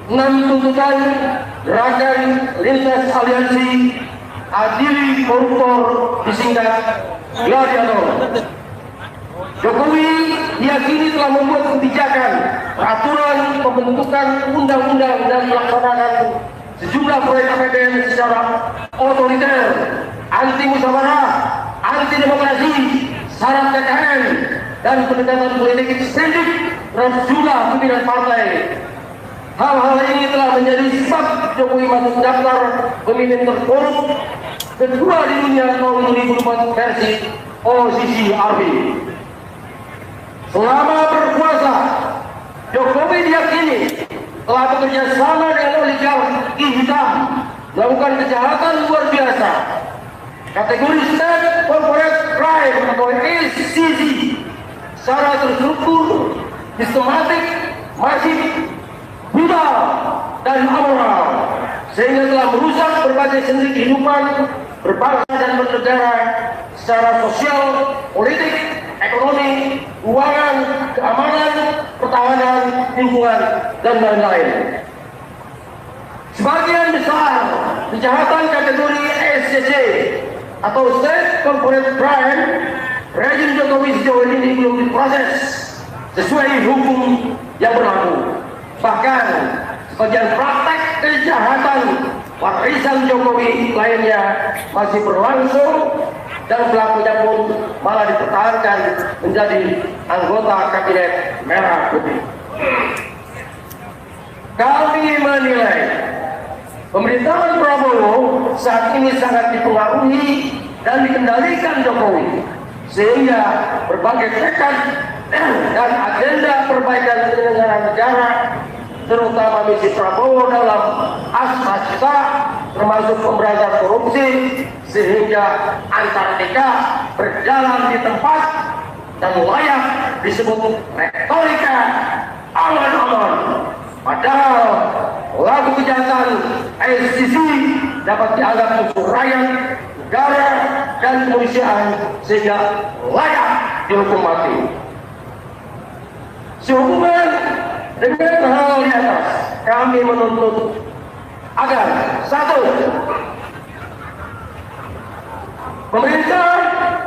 6 tuntutan gerakan lintas aliansi adili koruptor disingkat Gladiator. Jokowi diyakini telah membuat kebijakan, peraturan, pembentukan undang-undang dan melaksanakan sejumlah proyek APBN secara otoriter, anti musyawarah, anti demokrasi, syarat KKN, dan pendekatan politik ekstrim terhadap jumlah pimpinan partai. Hal-hal ini telah menjadi sebab Jokowi masuk daftar pemimpin terkorup kedua di dunia tahun 2004 versi OCCRP. Selama berkuasa, Jokowi diyakini telah bekerja sama dengan oligarki hitam, melakukan kejahatan luar biasa. Kategori State Corporate Crime atau SCC secara terstruktur, sistematik, masif, brutal, dan amoral, sehingga telah merusak berbagai sendi kehidupan berbangsa dan bernegara secara sosial, politik, ekonomi, keuangan, keamanan, pertahanan, lingkungan, dan lain-lain. Sebagian besar kejahatan kategori SCC atau State Corporate Crime, rezim Jokowi sejauh ini belum diproses sesuai hukum yang berlaku. Bahkan sebagian praktek kejahatan warisan Jokowi lainnya masih berlangsung dan pelakunya pun malah dipertahankan menjadi anggota kabinet merah putih. Kami menilai pemerintahan Prabowo saat ini sangat dipengaruhi dan dikendalikan Jokowi, sehingga berbagai tekad dan agenda perbaikan penyelenggaraan negara, terutama misi Prabowo dalam asma-cita termasuk pemberantasan korupsi, sehingga Antartika berjalan di tempat dan layak disebut retorika aman-aman. Padahal lagu kejahatan SCC dapat dianggap musuh rakyat, negara, dan kemanusiaan, sehingga layak dihukum mati. Sehubungan dengan hal di atas, kami menuntut agar 1. Pemerintah,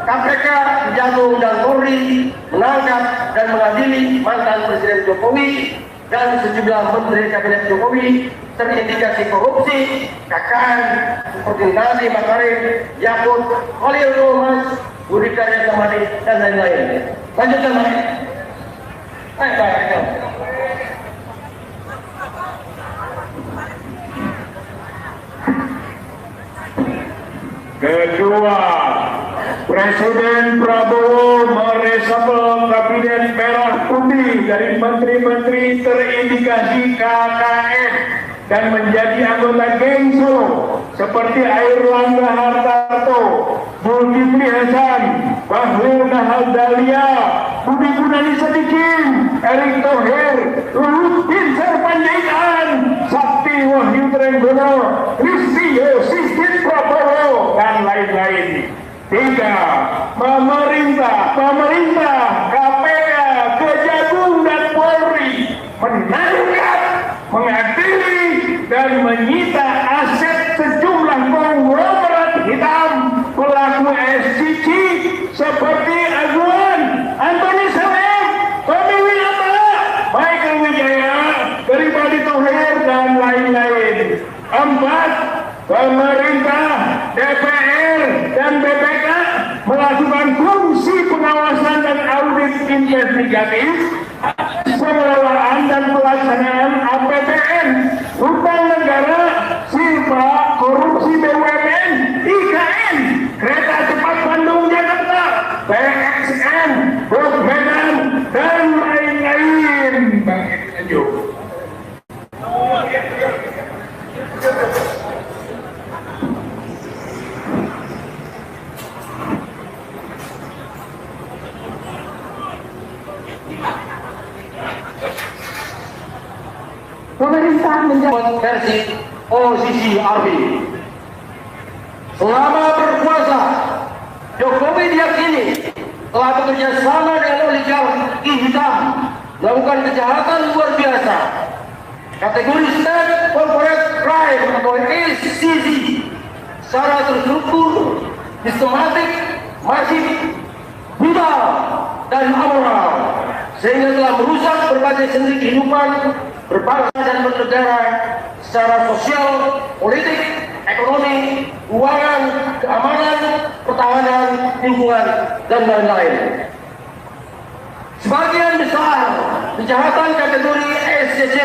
KPK, Kejagung, dan Polri menangkap dan mengadili mantan Presiden Jokowi dan sejumlah menteri kabinet Jokowi terindikasi korupsi, KKN, seperti Nadiem Makarim, Yakut, Khalil Nurmas, Budi Karya Sumadi, dan lain-lain. Lanjutkan, Mas. Kedua, Presiden Prabowo meresapel kabinet merah putih dari menteri-menteri terindikasi KKN dan menjadi anggota geng Solo seperti Airlangga Hartarto, Zulkifli Hasan, Bahlil Nahardaya, Budi Gunadi Sadikin, Erick Thohir, Luhut Binsar Panjaitan, Sakti Wahyu Trenggono, Listio Sigit Prabowo, dan lain-lain. 3. Pemerintah, KPK, Kejagung, dan Polri menangkap, mengadili, dan menyita aset sejumlah konglomerat hitam pelaku SCC seperti Aguan, Antoni Saleh, Tommy Winata, Michael Wijaya, Pribadi Thohir, dan lain-lain. 4. Pemerintah, DPR, dan BPK melakukan fungsi pengawasan dan audit investigatif, pengelolaan dan pelaksanaan APBN, hutang negara, silpa, korupsi BUMN, IKN, kereta cepat Bandung Jakarta, PXN, Bus Medan, dan lain-lain. Bang Lanjut. Pemerintah menjabat versi OCCRP. Selama berkuasa, Jokowi diyakini telah bekerja sama dengan oligarki hitam, melakukan kejahatan luar biasa. Kategori State Corporate Crime atau SCC secara terstruktur, sistematik, masif, brutal, dan amoral, sehingga telah merusak berbagai sendi kehidupan berbangsa dan bernegara secara sosial, politik, ekonomi, keuangan, keamanan, pertahanan, lingkungan, dan lain-lain. Sebagian besar kejahatan kategori SCC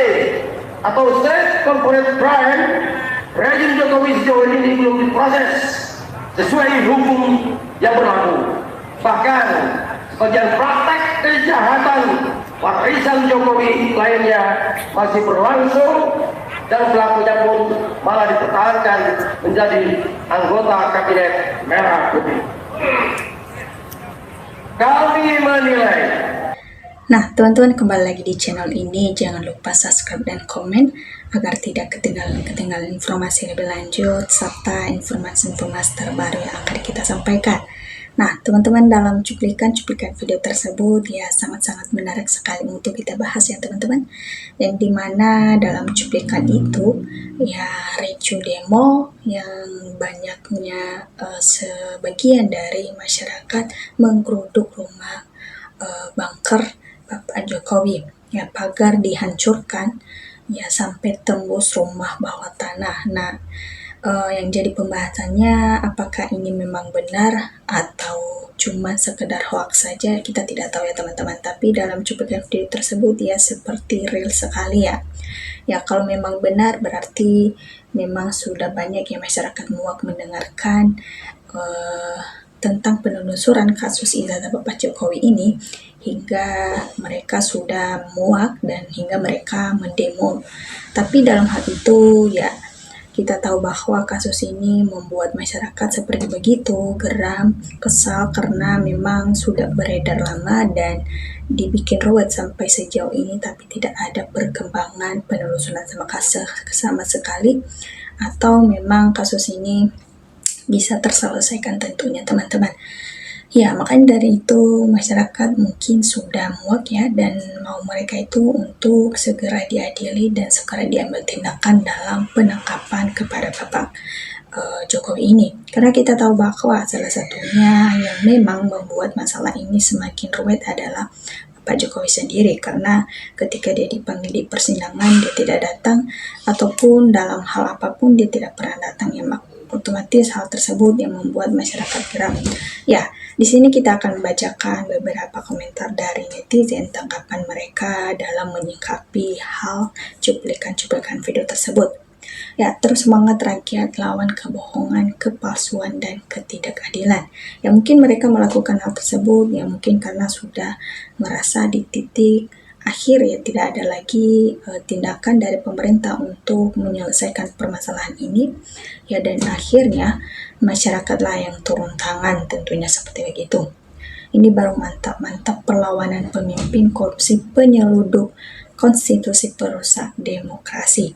atau State Corporate Crime, rezim Jokowi sejauh ini belum diproses sesuai hukum yang berlaku. Bahkan sebagian praktek kejahatan warisan Jokowi lainnya masih berlangsung dan pelakunya pun malah dipertahankan menjadi anggota kabinet merah putih. Kami menilai. Nah, teman-teman, kembali lagi di channel ini. Jangan lupa subscribe dan komen agar tidak ketinggalan informasi lebih lanjut serta informasi-informasi terbaru yang akan kita sampaikan. Nah, teman-teman, dalam cuplikan video tersebut ya sangat-sangat menarik sekali untuk kita bahas ya teman-teman. Yang dimana dalam cuplikan itu ya ricu demo yang banyaknya sebagian dari masyarakat menggeruduk rumah bunker Bapak Jokowi, ya pagar dihancurkan, ya sampai tembus rumah bawah tanah. Nah, yang jadi pembahasannya apakah ini memang benar atau cuma sekedar hoax saja, kita tidak tahu ya teman-teman. Tapi dalam cuplikan video tersebut ya seperti real sekali ya. Ya kalau memang benar berarti memang sudah banyak ya masyarakat muak mendengarkan tentang penelusuran kasus ijazah Bapak Jokowi ini, hingga mereka sudah muak dan hingga mereka mendemo. Tapi dalam hal itu ya kita tahu bahwa kasus ini membuat masyarakat seperti begitu geram, kesal karena memang sudah beredar lama dan dibikin ruwet sampai sejauh ini, tapi tidak ada perkembangan penelusuran sama sekali, atau memang kasus ini bisa terselesaikan tentunya teman-teman. Ya, makanya dari itu masyarakat mungkin sudah muak ya, dan mau mereka itu untuk segera diadili dan segera diambil tindakan dalam penangkapan kepada Bapak Jokowi ini. Karena kita tahu bahwa salah satunya yang memang membuat masalah ini semakin rumit adalah Pak Jokowi sendiri, karena ketika dia dipanggil di persidangan dia tidak datang, ataupun dalam hal apapun dia tidak pernah datang ya, otomatis hal tersebut yang membuat masyarakat geram. Ya, di sini kita akan membacakan beberapa komentar dari netizen tanggapan mereka dalam menyikapi hal cuplikan video tersebut. Ya, terus semangat rakyat lawan kebohongan, kepalsuan, dan ketidakadilan. Ya, mungkin mereka melakukan hal tersebut, ya mungkin karena sudah merasa di titik akhir ya tidak ada lagi tindakan dari pemerintah untuk menyelesaikan permasalahan ini ya, dan akhirnya masyarakatlah yang turun tangan tentunya seperti begitu. Ini baru mantap perlawanan pemimpin korupsi penyeludup konstitusi perusak demokrasi.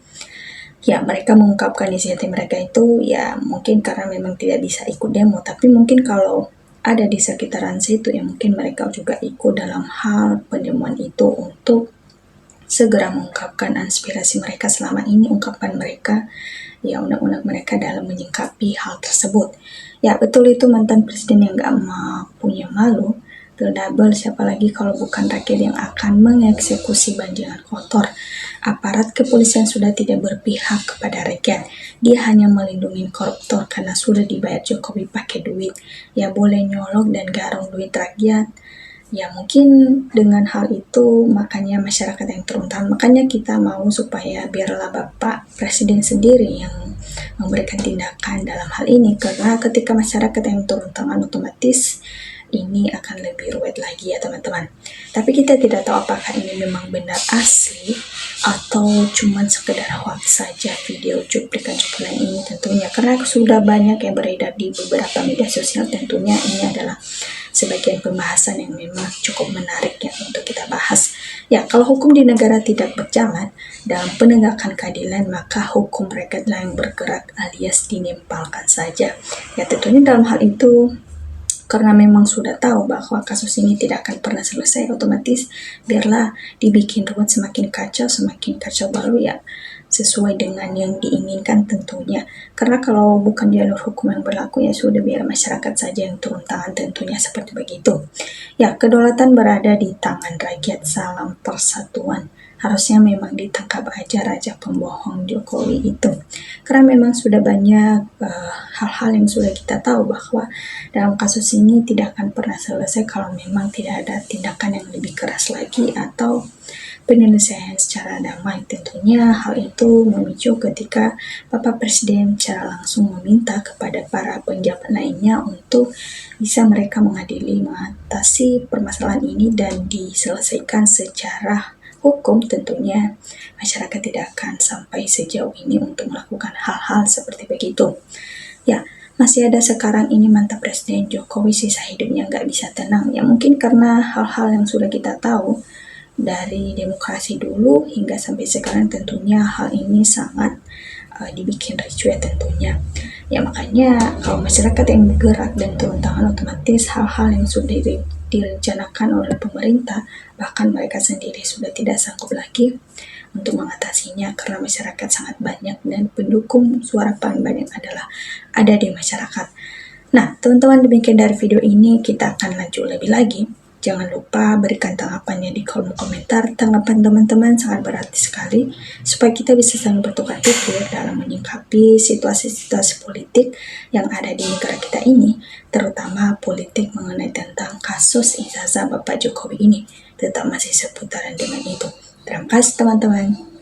Ya, mereka mengungkapkan isi hati mereka itu ya mungkin karena memang tidak bisa ikut demo, tapi mungkin kalau ada di sekitaran situ ya mungkin mereka juga ikut dalam hal pendemoan itu untuk segera mengungkapkan aspirasi mereka selama ini, ungkapan mereka ya, unek-unek mereka dalam menyingkapi hal tersebut. Ya betul, itu mantan presiden yang gak punya malu, double, siapa lagi kalau bukan rakyat yang akan mengeksekusi banjingan kotor. Aparat kepolisian sudah tidak berpihak kepada rakyat. Dia hanya melindungi koruptor karena sudah dibayar Jokowi pakai duit. Ya boleh nyolok dan garong duit rakyat. Ya mungkin dengan hal itu makanya masyarakat yang turun tangan. Makanya kita mau supaya biarlah Bapak Presiden sendiri yang memberikan tindakan dalam hal ini. Karena ketika masyarakat yang turun tangan otomatis ini akan lebih ruwet lagi ya teman-teman. Tapi kita tidak tahu apakah ini memang benar asli atau cuma sekedar hoax saja video cuplikan ini tentunya, karena sudah banyak yang beredar di beberapa media sosial. Tentunya ini adalah sebagian pembahasan yang memang cukup menarik ya untuk kita bahas. Ya, kalau hukum di negara tidak berjalan dalam penegakan keadilan, maka hukum rakyatlah yang bergerak alias dinimpalkan saja. Ya tentunya dalam hal itu karena memang sudah tahu bahwa kasus ini tidak akan pernah selesai, otomatis biarlah dibikin ruwet, semakin kacau baru ya, sesuai dengan yang diinginkan tentunya. Karena kalau bukan jalur hukum yang berlaku ya sudah, biar masyarakat saja yang turun tangan tentunya, seperti begitu. Ya, kedaulatan berada di tangan rakyat, salam persatuan. Harusnya memang ditangkap aja raja pembohong Jokowi itu. Karena memang sudah banyak hal-hal yang sudah kita tahu bahwa dalam kasus ini tidak akan pernah selesai kalau memang tidak ada tindakan yang lebih keras lagi atau penyelesaian secara damai. Tentunya hal itu memicu ketika Bapak Presiden secara langsung meminta kepada para penjabat lainnya untuk bisa mereka mengatasi permasalahan ini dan diselesaikan secara hukum. Tentunya masyarakat tidak akan sampai sejauh ini untuk melakukan hal-hal seperti begitu. Ya, masih ada sekarang ini mantan Presiden Jokowi sisa hidupnya nggak bisa tenang. Ya mungkin karena hal-hal yang sudah kita tahu dari demokrasi dulu hingga sampai sekarang, tentunya hal ini sangat dibikin ricu ya tentunya. Ya makanya kalau masyarakat yang bergerak dan turun tangan, otomatis hal-hal yang sudah direncanakan oleh pemerintah, bahkan mereka sendiri sudah tidak sanggup lagi untuk mengatasinya, karena masyarakat sangat banyak dan pendukung suara paling banyak adalah ada di masyarakat. Nah teman-teman, demikian dari video ini, kita akan lanjut lebih lagi. Jangan lupa berikan tanggapannya di kolom komentar. Tanggapan teman-teman sangat berarti sekali supaya kita bisa saling bertukar pikir dalam menyikapi situasi-situasi politik yang ada di negara kita ini, terutama politik mengenai tentang kasus ijazah Bapak Jokowi ini. Tetap masih seputaran dengan itu. Terima kasih teman-teman.